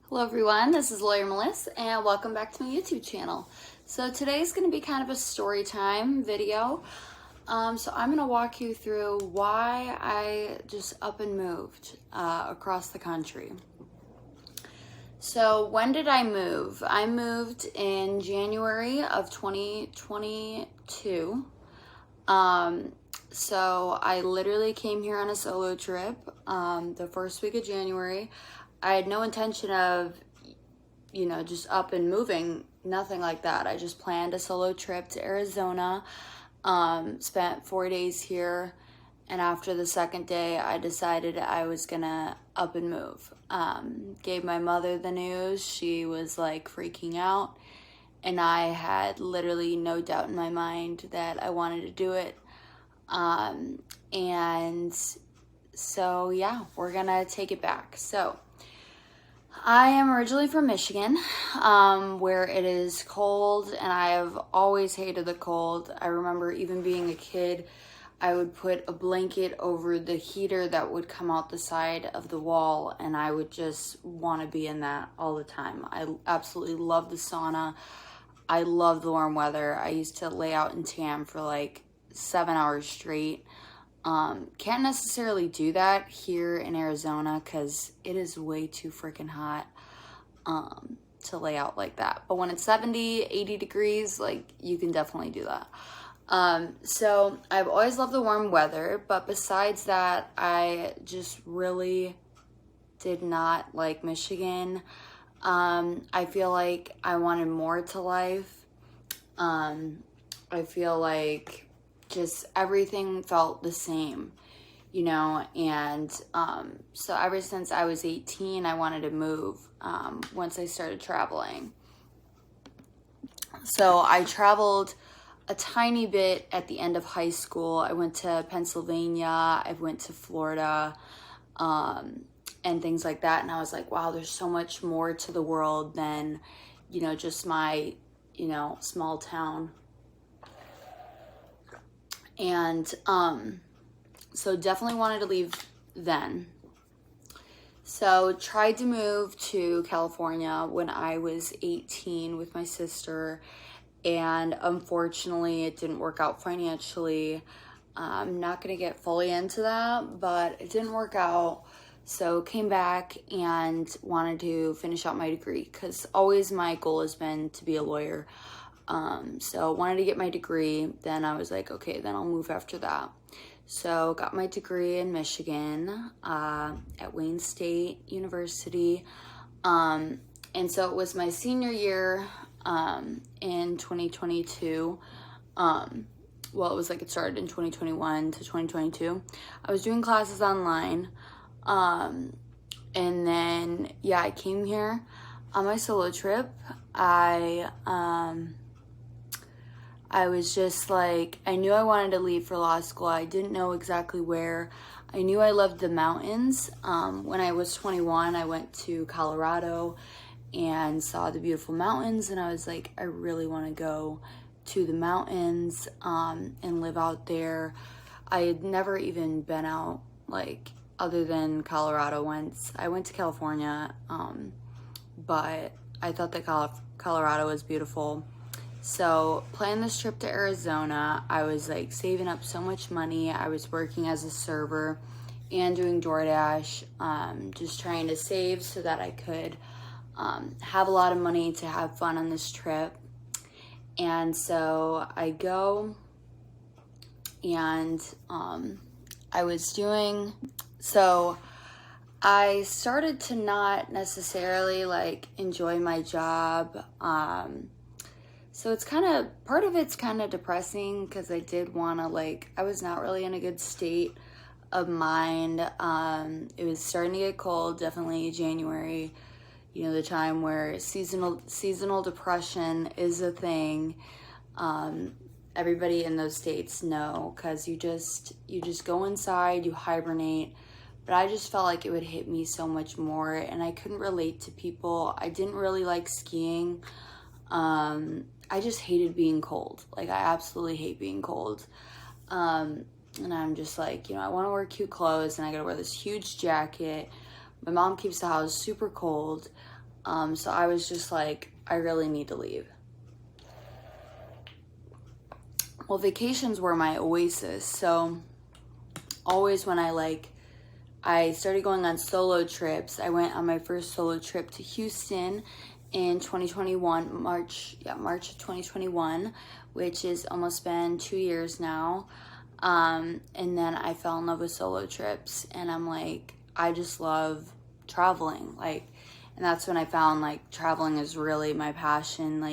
Hello everyone, this is Lawyer Melissa and welcome back to my YouTube channel. So today's going to be kind of a story time video. So I'm going to walk you through why I just up and moved across the country. So when did I move? I moved in January of 2022. So I literally came here on a solo trip the first week of January. I had no intention of, just up and moving, nothing like that. I just planned a solo trip to Arizona, spent 4 days here, and after the second day, I decided I was gonna up and move. Gave my mother the news. She was like freaking out, and I had literally no doubt in my mind that I wanted to do it. And so yeah, we're gonna take it back. So I am originally from Michigan, where it is cold, and I have always hated the cold. I remember even being a kid, I would put a blanket over the heater that would come out the side of the wall, and I would just want to be in that all the time. I absolutely love the sauna. I love the warm weather. I used to lay out in tan for like 7 hours straight. Can't necessarily do that here in Arizona because it is way too freaking hot to lay out like that. But when it's 70, 80 degrees, like you can definitely do that. So I've always loved the warm weather, but besides that, I just really did not like Michigan. I feel like I wanted more to life. I feel like just everything felt the same, and so ever since I was 18, I wanted to move once I started traveling. So I traveled a tiny bit at the end of high school. I went to Pennsylvania, I went to Florida, and things like that, and I was like, wow, there's so much more to the world than, just my, small town. And so definitely wanted to leave then. So tried to move to California when I was 18 with my sister, and unfortunately it didn't work out financially. I'm not going to get fully into that, but it didn't work out. So came back and wanted to finish out my degree because always my goal has been to be a lawyer. So wanted to get my degree. Then I was like, okay, then I'll move after that. So got my degree in Michigan, at Wayne State University. And so it was my senior year, in 2022. Well, it was like it started in 2021 to 2022. I was doing classes online. And then, yeah, I came here on my solo trip. I was just like, I knew I wanted to leave for law school. I didn't know exactly where. I knew I loved the mountains. When I was 21, I went to Colorado and saw the beautiful mountains, and I was like, I really want to go to the mountains and live out there. I had never even been out, like, other than Colorado once. I went to California, but I thought that Colorado was beautiful. So planned this trip to Arizona. I was like saving up so much money. I was working as a server and doing DoorDash, just trying to save so that I could have a lot of money to have fun on this trip. And so I go, and I started to not necessarily like enjoy my job. So it's part of it's kind of depressing because I did want to, I was not really in a good state of mind. It was starting to get cold, definitely January, the time where seasonal depression is a thing. Everybody in those states know, because you just go inside, you hibernate. But I just felt like it would hit me so much more, and I couldn't relate to people. I didn't really like skiing. I just hated being cold. Like, I absolutely hate being cold. And I'm just like, I want to wear cute clothes, and I gotta wear this huge jacket. My mom keeps the house super cold. So I was just like, I really need to leave. Well, vacations were my oasis. So always when I started going on solo trips. I went on my first solo trip to Houston in 2021, March of 2021, which has almost been 2 years now. And then I fell in love with solo trips, and I'm like, I just love traveling. And that's when I found traveling is really my passion.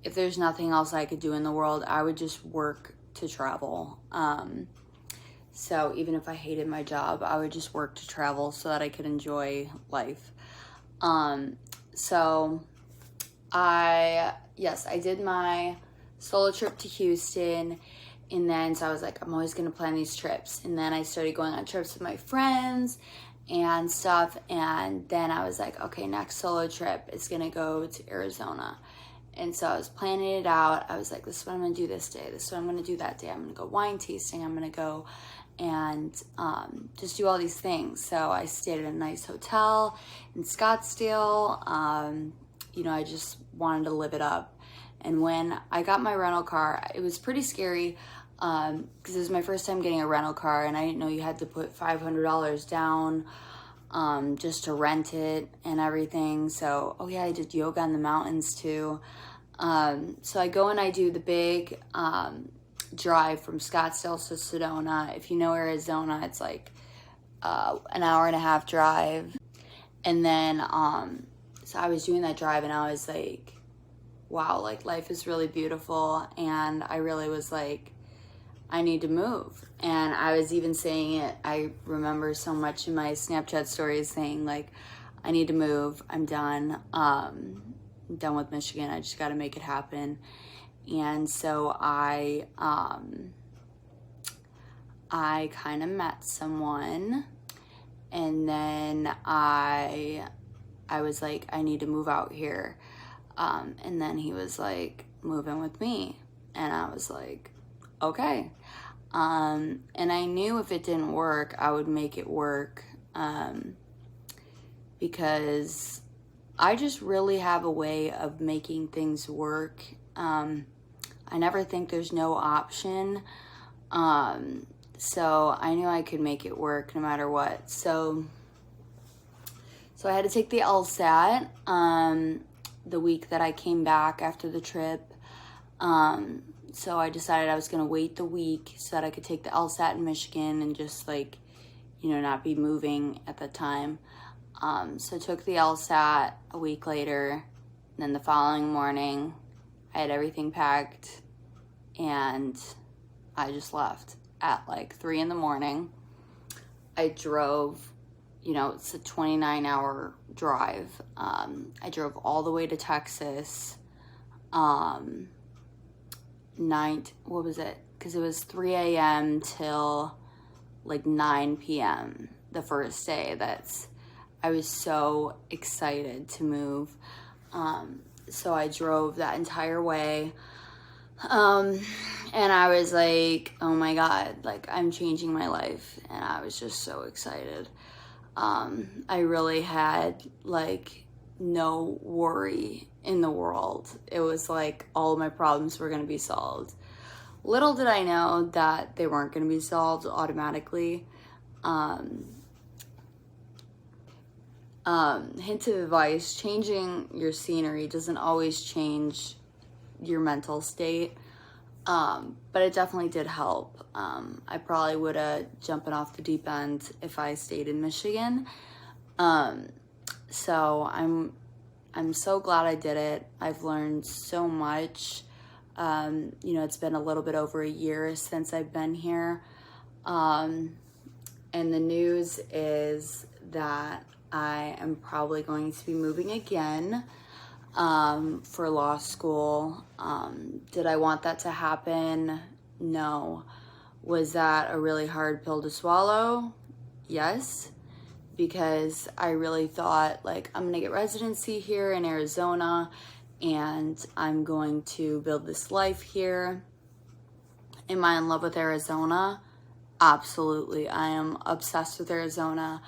If there's nothing else I could do in the world, I would just work to travel. So even if I hated my job, I would just work to travel so that I could enjoy life. So I did my solo trip to Houston, and then so I was like, I'm always gonna plan these trips. And then I started going on trips with my friends and stuff, and then I was like, okay, next solo trip is gonna go to Arizona. And so I was planning it out. I was like, this is what I'm gonna do this day, this is what I'm gonna do that day. I'm gonna go wine tasting, I'm gonna go and just do all these things. So I stayed at a nice hotel in Scottsdale. I just wanted to live it up. And when I got my rental car, it was pretty scary because it was my first time getting a rental car, and I didn't know you had to put $500 down just to rent it and everything. So, I did yoga in the mountains too. So I go and I do the big drive from Scottsdale to Sedona. If you know Arizona, it's like an hour and a half drive. And then so I was doing that drive, and I was like, wow, life is really beautiful. And I really was like, I need to move. And I was even saying it, I remember so much in my Snapchat stories saying I need to move, I'm done. I'm done with Michigan, I just got to make it happen. And so I kind of met someone, and then I was like, I need to move out here. And then he was like, move in with me. And I was like, okay. And I knew if it didn't work, I would make it work. Because I just really have a way of making things work. I never think there's no option. So I knew I could make it work no matter what. So I had to take the LSAT the week that I came back after the trip. So I decided I was going to wait the week so that I could take the LSAT in Michigan and just not be moving at the time. So I took the LSAT a week later, and then the following morning I had everything packed and I just left at 3 in the morning. I drove, it's a 29-hour drive. I drove all the way to Texas. What was it? Because it was 3 a.m. till 9 p.m. the first day. I was so excited to move. So I drove that entire way. And I was like, oh my God, I'm changing my life. And I was just so excited. I really had no worry in the world. It was all of my problems were going to be solved. Little did I know that they weren't going to be solved automatically. Hint of advice, changing your scenery doesn't always change your mental state. But it definitely did help. I probably would have jumped off the deep end if I stayed in Michigan. So I'm so glad I did it. I've learned so much. It's been a little bit over a year since I've been here. And the news is that I am probably going to be moving again for law school. Did I want that to happen? No. Was that a really hard pill to swallow? Yes, because I really thought I'm gonna get residency here in Arizona and I'm going to build this life here. Am I in love with Arizona? Absolutely. I am obsessed with Arizona.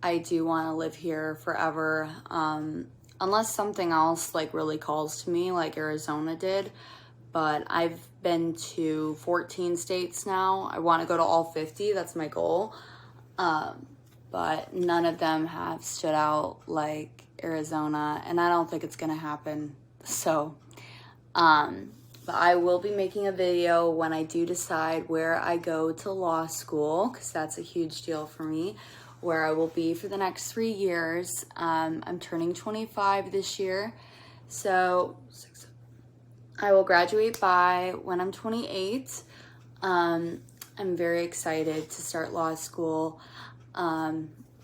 I do want to live here forever. unless something else like really calls to me, like Arizona did. But I've been to 14 states now. I want to go to all 50. That's my goal. But none of them have stood out like Arizona, and I don't think it's gonna happen. So, but I will be making a video when I do decide where I go to law school, because that's a huge deal for me, where I will be for the next 3 years. I'm turning 25 this year, so I will graduate by when I'm 28. I'm very excited to start law school.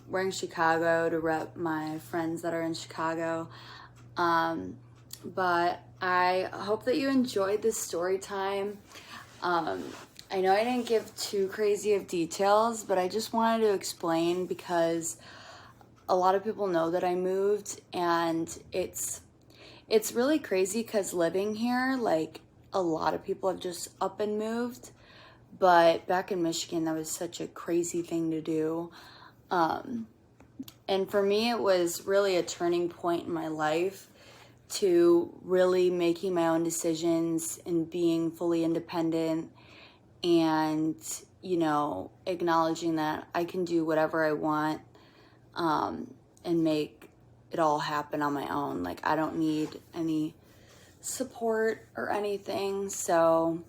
We're in Chicago to rep my friends that are in Chicago. But I hope that you enjoyed this story time. I know I didn't give too crazy of details, but I just wanted to explain because a lot of people know that I moved, and it's really crazy because living here, like, a lot of people have just up and moved. But back in Michigan, that was such a crazy thing to do. And for me, it was really a turning point in my life to really making my own decisions and being fully independent and, you know, acknowledging that I can do whatever I want, and make it all happen on my own. Like, I don't need any support or anything. So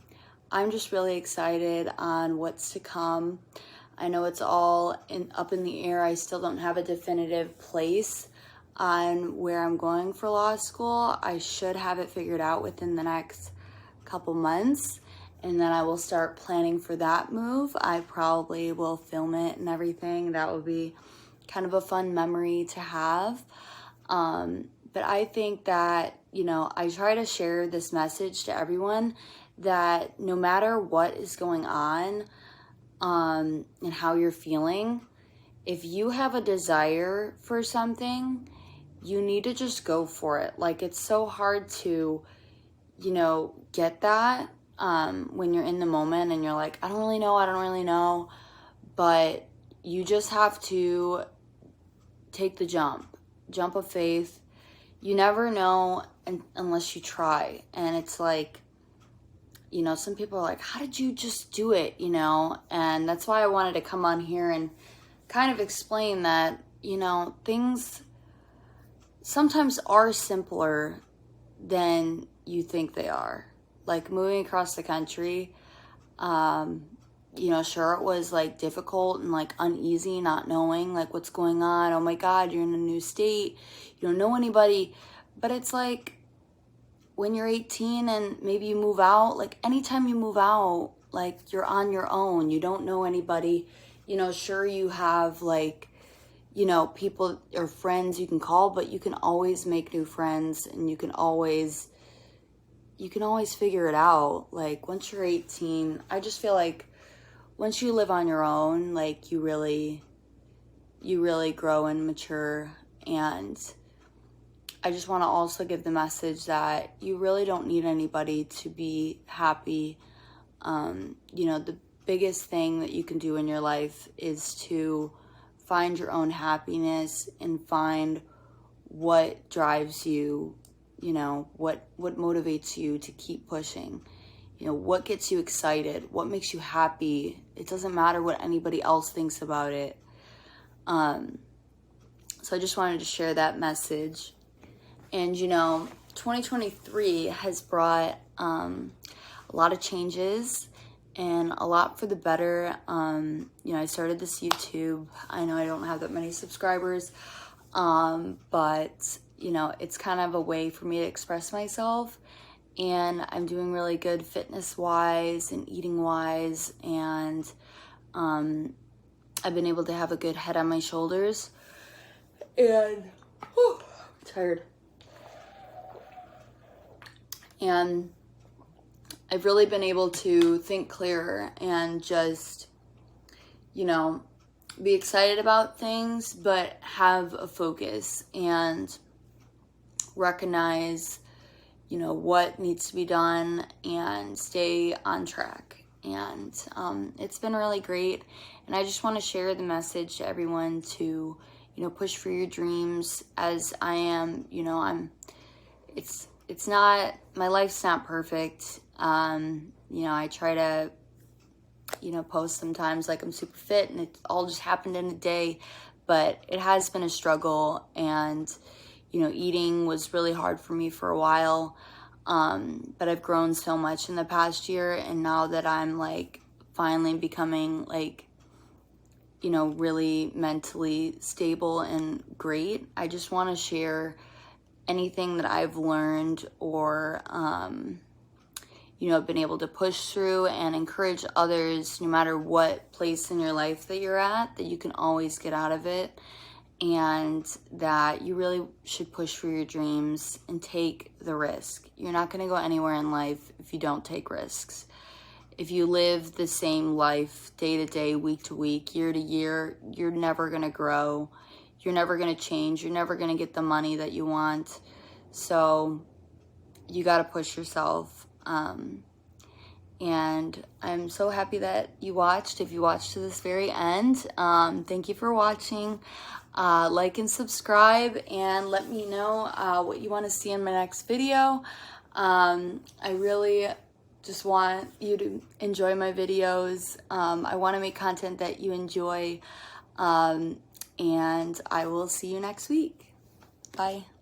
I'm just really excited on what's to come. I know it's all up in the air. I still don't have a definitive place on where I'm going for law school. I should have it figured out within the next couple months, and then I will start planning for that move. I probably will film it and everything. That would be kind of a fun memory to have. But I think that, you know, I try to share this message to everyone that no matter what is going on, and how you're feeling, if you have a desire for something, you need to just go for it. Like, it's so hard to, you know, get that when you're in the moment and you're like, I don't really know. But you just have to take the jump of faith. You never know unless you try. And it's like, you know, some people are like, how did you just do it, you know? And that's why I wanted to come on here and kind of explain that, you know, things sometimes are simpler than you think they are. Like, moving across the country, you know, sure, it was like difficult and like uneasy, not knowing like what's going on. Oh my God, you're in a new state. You don't know anybody. But it's like, when you're 18 and maybe you move out, like, anytime you move out, like, you're on your own. You don't know anybody. You know, sure, you have, like, you know, people or friends you can call, but you can always make new friends, and you can always figure it out. Like, once you're 18, I just feel like once you live on your own, like, you really grow and mature. And I just want to also give the message that you really don't need anybody to be happy. You know, the biggest thing that you can do in your life is to find your own happiness and find what drives you, you know, what motivates you to keep pushing. You know, what gets you excited, what makes you happy. It doesn't matter what anybody else thinks about it. So I just wanted to share that message. And, you know, 2023 has brought a lot of changes and a lot for the better. You know, I started this YouTube. I know I don't have that many subscribers, but, you know, it's kind of a way for me to express myself. And I'm doing really good fitness-wise and eating-wise. And I've been able to have a good head on my shoulders. And, whew, I'm tired. And I've really been able to think clearer and just, you know, be excited about things, but have a focus and recognize, you know, what needs to be done and stay on track. And it's been really great. And I just want to share the message to everyone to, you know, push for your dreams as I am. You know, it's not, my life's not perfect. You know, I try to, you know, post sometimes like I'm super fit and it all just happened in a day, but it has been a struggle. And, you know, eating was really hard for me for a while. But I've grown so much in the past year, and now that I'm like finally becoming like, you know, really mentally stable and great, I just want to share anything that I've learned or, you know, been able to push through and encourage others, no matter what place in your life that you're at, that you can always get out of it, and that you really should push for your dreams and take the risk. You're not going to go anywhere in life if you don't take risks. If you live the same life day to day, week to week, year to year, you're never going to grow. You're never going to change. You're never going to get the money that you want. So you got to push yourself. And I'm so happy that you watched. If you watched to this very end, thank you for watching. Like and subscribe, and let me know what you want to see in my next video. I really just want you to enjoy my videos. I want to make content that you enjoy, and I will see you next week. Bye.